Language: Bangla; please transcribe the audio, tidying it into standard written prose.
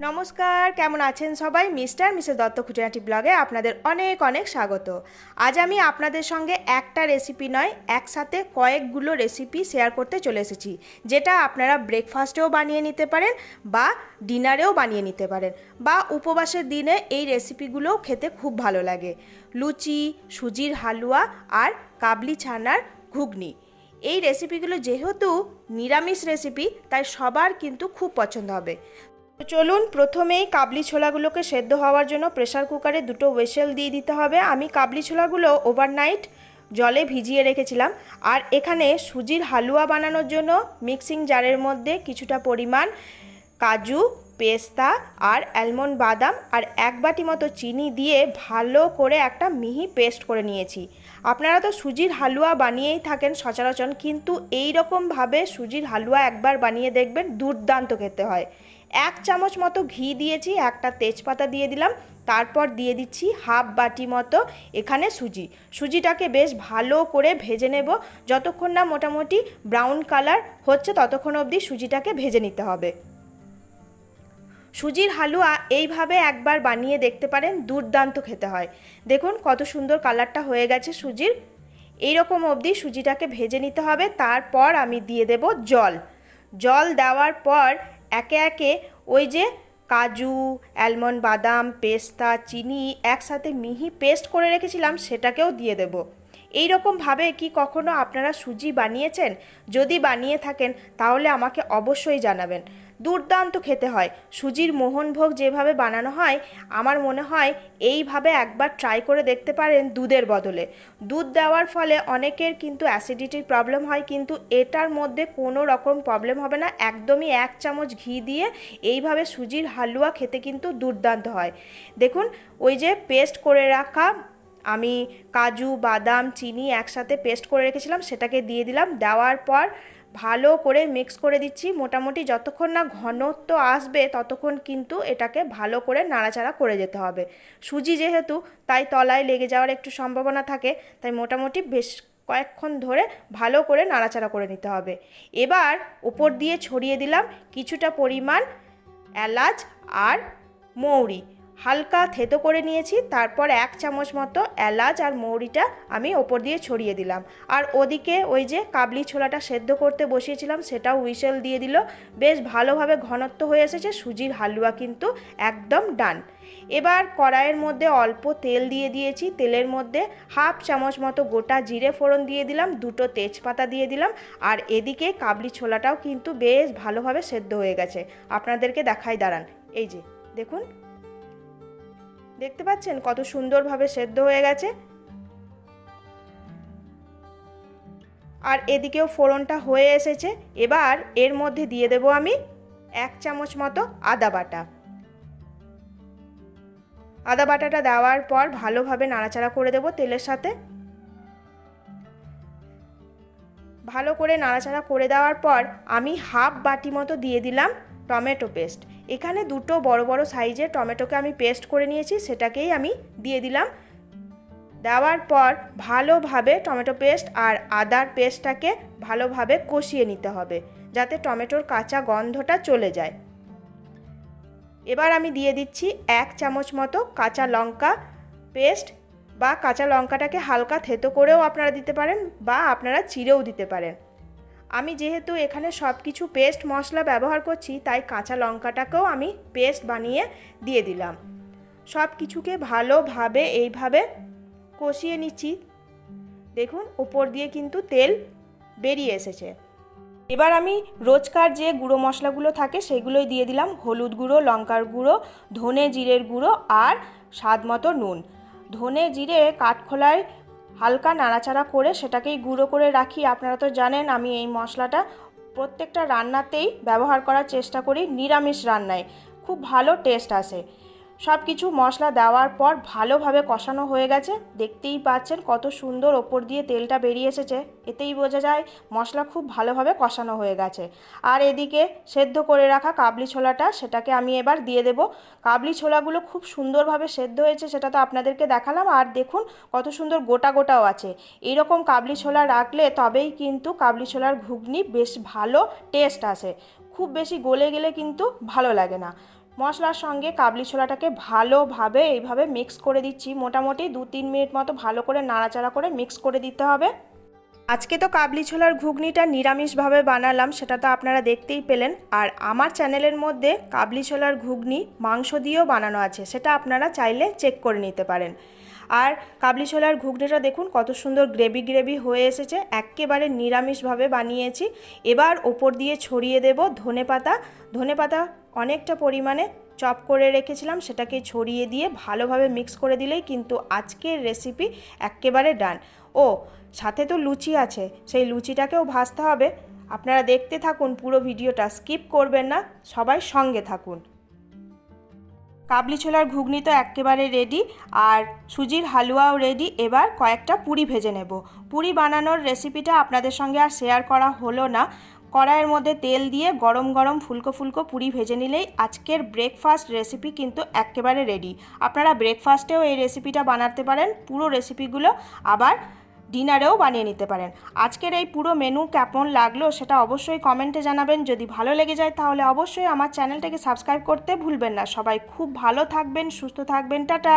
নমস্কার, কেমন আছেন সবাই? মিস্টার মিসেস দত্ত খুঁটিনাটি ব্লগে আপনাদের অনেক অনেক স্বাগত। আজ আমি আপনাদের সঙ্গে একটা রেসিপি নয়, একসাথে কয়েকগুলো রেসিপি শেয়ার করতে চলে এসেছি, যেটা আপনারা ব্রেকফাস্টেও বানিয়ে নিতে পারেন বা ডিনারেও বানিয়ে নিতে পারেন, বা উপবাসের দিনে এই রেসিপিগুলোও খেতে খুব ভালো লাগে। লুচি, সুজির হালুয়া আর কাবলি ছানার ঘুগনি। এই রেসিপিগুলো যেহেতু নিরামিষ রেসিপি, তাই সবার কিন্তু খুব পছন্দ হবে। চলুন, প্রথমেই কাবলি ছোলাগুলোকে সেদ্ধ হওয়ার জন্য প্রেসার কুকারে দুটো হুইসেল দিয়ে দিতে হবে। আমি কাবলি ছোলাগুলো ওভারনাইট জলে ভিজিয়ে রেখেছিলাম। আর এখানে সুজির হালুয়া বানানোর জন্য মিক্সিং জারের মধ্যে কিছুটা পরিমাণ কাজু, পেস্তা আর অ্যালমন্ড বাদাম আর 1 বাটি মতো চিনি দিয়ে ভালো করে একটা মিহি পেস্ট করে নিয়েছি। আপনারা তো সুজির হালুয়া বানিয়েই থাকেন সচরাচর, কিন্তু এই রকমভাবে সুজির হালুয়া একবার বানিয়ে দেখবেন, দুর্দান্ত খেতে হয়। 1 চামচ মতো ঘি দিয়েছি, একটা তেজপাতা দিয়ে দিলাম, তারপর দিয়ে দিচ্ছি হাফ বাটি মতো এখানে সুজিটাকে বেশ ভালো করে ভেজে নেব। যতক্ষণ না মোটামুটি ব্রাউন কালার হচ্ছে ততক্ষণ অবধি সুজিটাকে ভেজে নিতে হবে। সুজির হালুয়া এইভাবে একবার বানিয়ে দেখতে পারেন, দুর্দান্ত খেতে হয়। দেখুন কত সুন্দর কালারটা হয়ে গেছে সুজির। এইরকম অবধি সুজিটাকে ভেজে নিতে হবে। তারপর আমি দিয়ে দেব জল দেওয়ার পর একে একে ওই যে কাজু, অ্যালমন্ড বাদাম, পেস্তা, চিনি একসাথে মিহি পেস্ট করে রেখেছিলাম, সেটাকেও দিয়ে দেব। এই রকমভাবে কি কখনো আপনারা সুজি বানিয়েছেন? যদি বানিয়ে থাকেন তাহলে আমাকে অবশ্যই জানাবেন। দুর্দান্ত খেতে হয়। সুজির মোহনভোগ যেভাবে বানানো হয়, আমার মনে হয় এইভাবে একবার ট্রাই করে দেখতে পারেন দুধের বদলে। দুধ দেওয়ার ফলে অনেকের কিন্তু অ্যাসিডিটির প্রবলেম হয়, কিন্তু এটার মধ্যে কোনো রকম প্রবলেম হবে না। একদমই 1 চামচ ঘি দিয়ে এইভাবে সুজির হালুয়া খেতে কিন্তু দুর্দান্ত হয়। দেখুন ওই যে পেস্ট করে রাখা আমি কাজু, বাদাম, চিনি একসাথে পেস্ট করে রেখেছিলাম, সেটাকে দিয়ে দিলাম। দেওয়ার পর ভালো করে মিক্স করে দিচ্ছি। মোটামুটি যতক্ষণ না ঘনত্ব আসবে ততক্ষণ কিন্তু এটাকে ভালো করে নাড়াচাড়া করে যেতে হবে। সুজি যেহেতু, তাই তলায় লেগে যাওয়ার একটু সম্ভাবনা থাকে, তাই মোটামুটি বেশ কয়েকক্ষণ ধরে ভালো করে নাড়াচাড়া করে নিতে হবে। এবার ওপর দিয়ে ছড়িয়ে দিলাম কিছুটা পরিমাণ এলাচ আর মৌরি, হালকা থেতো করে নিয়েছি। তারপর 1 চামচ মতো এলাচ আর মৌরিটা আমি ওপর দিয়ে ছড়িয়ে দিলাম। আর ওদিকে ওই যে কাবলি ছোলাটা সেদ্ধ করতে বসিয়েছিলাম, সেটাও হুইসেল দিয়ে দিল। বেশ ভালোভাবে ঘনত্ব হয়ে এসেছে। সুজির হালুয়া কিন্তু একদম ডান। এবার কড়াইয়ের মধ্যে অল্প তেল দিয়ে দিয়েছি। তেলের মধ্যে হাফ চামচ মতো গোটা জিরে ফোড়ন দিয়ে দিলাম, দুটো তেজপাতা দিয়ে দিলাম। আর এদিকে কাবলি ছোলাটাও কিন্তু বেশ ভালোভাবে সেদ্ধ হয়ে গেছে। আপনাদেরকে দেখাই, দাঁড়ান। এই যে দেখুন, দেখতে পাচ্ছেন কত সুন্দরভাবে সেদ্ধ হয়ে গেছে। আর এদিকেও ফোড়নটা হয়ে এসেছে। এবার এর মধ্যে দিয়ে দেব আমি 1 চামচ মতো আদা বাটা। আদা বাটাটা দেওয়ার পর ভালোভাবে নাড়াচাড়া করে দেব তেলের সাথে। ভালো করে নাড়াচাড়া করে দেওয়ার পর আমি হাফ বাটি মতো দিয়ে দিলাম টমেটো পেস্ট। এখানে দুটো বড় বড় সাইজের টমেটোকে আমি পেস্ট করে নিয়েছি, সেটাকেই আমি দিয়ে দিলাম। দেওয়ার পর ভালোভাবে টমেটো পেস্ট আর আদার পেস্টটাকে ভালোভাবে কষিয়ে নিতে হবে, যাতে টমেটোর কাঁচা গন্ধটা চলে যায়। এবার আমি দিয়ে দিচ্ছি 1 চামচ মতো কাঁচা লঙ্কা পেস্ট, বা কাঁচা লঙ্কাটাকে হালকা থেতো করেও আপনারা দিতে পারেন, বা আপনারা চিড়েও দিতে পারেন। আমি যেহেতু এখানে সব কিছু পেস্ট মশলা ব্যবহার করছি, তাই কাঁচা লঙ্কাটাকেও আমি পেস্ট বানিয়ে দিয়ে দিলাম। সব কিছুকে ভালোভাবে এইভাবে কষিয়ে নিচ্ছি। দেখুন ওপর দিয়ে কিন্তু তেল বেরিয়ে এসেছে। এবার আমি রোজকার যে গুঁড়ো মশলাগুলো থাকে সেগুলোই দিয়ে দিলাম। হলুদ গুঁড়ো, লঙ্কার গুঁড়ো, ধনে জিরের গুঁড়ো আর স্বাদ মতো নুন। ধনে জিরে কাঠখোলায় হালকা নাড়াচাড়া করে সেটাকেই গুঁড়ো করে রাখি। আপনারা তো জানেন আমি এই মশলাটা প্রত্যেকটা রান্নাতেই ব্যবহার করার চেষ্টা করি। নিরামিষ রান্নায় খুব ভালো টেস্ট আসে। সব কিছু মশলা দেওয়ার পর ভালোভাবে কষানো হয়ে গেছে। দেখতেই পাচ্ছেন কত সুন্দর ওপর দিয়ে তেলটা বেরিয়ে এসেছে। এতেই বোঝা যায় মশলা খুব ভালোভাবে কষানো হয়ে গেছে। আর এদিকে সেদ্ধ করে রাখা কাবলি ছোলাটা, সেটাকে আমি এবার দিয়ে দেব। কাবলি ছোলাগুলো খুব সুন্দরভাবে সেদ্ধ হয়েছে, সেটা তো আপনাদেরকে দেখালাম। আর দেখুন কত সুন্দর গোটা গোটাও আছে। এইরকম কাবলি ছোলা রাখলে তবেই কিন্তু কাবলি ছোলার ঘুগনি বেশ ভালো টেস্ট আসে। খুব বেশি গলে গেলে কিন্তু ভালো লাগে না। মশলার সঙ্গে কাবলি ছোলাটাকে ভালোভাবে এইভাবে মিক্স করে দিচ্ছি। মোটামুটি 2-3 মিনিট মতো ভালো করে নাড়াচাড়া করে মিক্স করে দিতে হবে। আজকে তো কাবলি ছোলার ঘুগনিটা নিরামিষভাবে বানালাম, সেটা তো আপনারা দেখতেই পেলেন। আর আমার চ্যানেলের মধ্যে কাবলি ছোলার ঘুগনি মাংস দিয়েও বানানো আছে, সেটা আপনারা চাইলে চেক করে নিতে পারেন। আর কাবলি ছোলার ঘুগনিটা দেখুন কত সুন্দর গ্রেভি গ্রেভি হয়ে এসেছে, একেবারে নিরামিষভাবে বানিয়েছি। এবার ওপর দিয়ে ছড়িয়ে দেব ধনেপাতা। ধনেপাতা অনেকটা পরিমাণে চপ করে রেখেছিলাম, সেটাকে ছড়িয়ে দিয়ে ভালোভাবে মিক্স করে দিলেই কিন্তু আজকের রেসিপি একেবারে ডান। ও সাথে তো লুচি আছে, সেই লুচিটাকেও ভাজতে হবে। আপনারা দেখতে থাকুন পুরো ভিডিওটা, স্কিপ করবেন না, সবাই সঙ্গে থাকুন। কাবলি ছোলার ঘুগনি তো একেবারে রেডি, আর সুজির হালুয়াও রেডি। এবার কয়েকটা পুরি ভেজে নেব। পুরি বানানোর রেসিপিটা আপনাদের সঙ্গে আর শেয়ার করা হলো না। কড়াইয়ের মধ্যে তেল দিয়ে গরম গরম ফুলকো ফুলকো পুরি ভেজে নিলেই আজকের ব্রেকফাস্ট রেসিপি কিন্তু একেবারে রেডি। আপনারা ব্রেকফাস্টেও এই রেসিপিটা বানাতে পারেন, পুরো রেসিপিগুলো আবার ডিনারেও বানিয়ে নিতে পারেন। আজকের এই পুরো মেনু কেমন লাগলো সেটা অবশ্যই কমেন্টে জানাবেন। যদি ভালো লেগে যায় তাহলে অবশ্যই আমার চ্যানেলটাকে সাবস্ক্রাইব করতে ভুলবেন না। সবাই খুব ভালো থাকবেন, সুস্থ থাকবেন, টাটা।